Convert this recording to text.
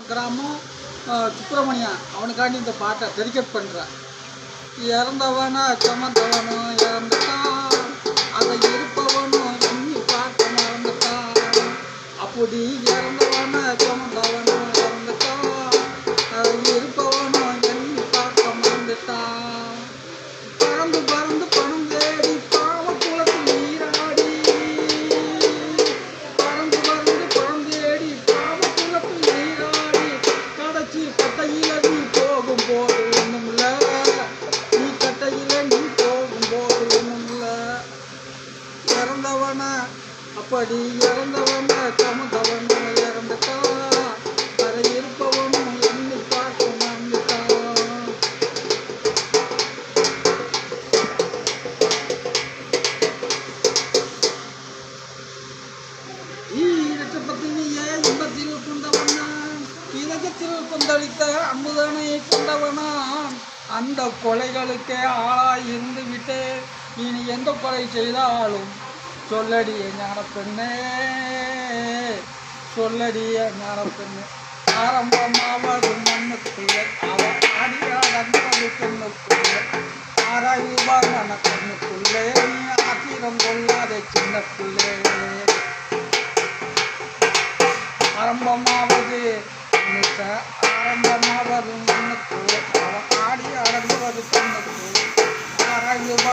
கிராமம் சுப்பிரமணியன் அவனுக்காண்டி இந்த பாட்டை டெடிகேட் பண்ணுறேன். இறந்தவனா சுமந்தவனும் இறந்துட்டான், அதை இருப்பவனும் எண்ணி பார்க்க மறந்துட்டான். அப்படி இறந்தவனா சுமந்தவனும் இறந்துட்டான், அதை இருப்பவனும் எண்ணி பார்க்க மறந்துட்டான். பறந்து பறந்து பணம் தேடி பாவ குளத்தில் நீராடி, பறந்து பறந்து பணம் தேடி பாவ குளத்தில் நீராடி, கடைச்சி கட்டையில நீ போகும் போது ஒண்ணுமில்ல, நீ கட்டையில நீ போகும் போது ஒண்ணுமில்ல. இறந்தவன அப்படி இறந்தவன சமந்தவன இறந்துட்டான், அதை இருப்பவனும் எண்ணி பார்க்க மறந்துட்டான். ஈரப்பத்தினியே இன்பத்தில் கொண்டவனான், இலக்கத்தில் கொந்தளித்த அமுதனை கொண்டவனான். அந்த கொலைகளுக்கே ஆளாய் இருந்து விட்டு இனி எந்த கொலை செய்தாலும் சொல்லடிய ஞானப்பெண்ணே, சொல்லடிய ஞானப்பெண்ணே. ஆரம்பமாவது மண்ணுக்குள்ளே அவ அடியாடங்கிறது பெண்ணுக்குள்ளே, ஆராய்வார் மன கண்ணுக்குள்ளே நீ ஆத்திரம் கொள்ளாத சின்ன பிள்ளை. ஆரம்பமாவது ஆரம்பமாவது மண்ணுக்குள்ளே அவ ஆடி அடங்குவது பெண்ணுக்குள்ளே, ஆராய்வார்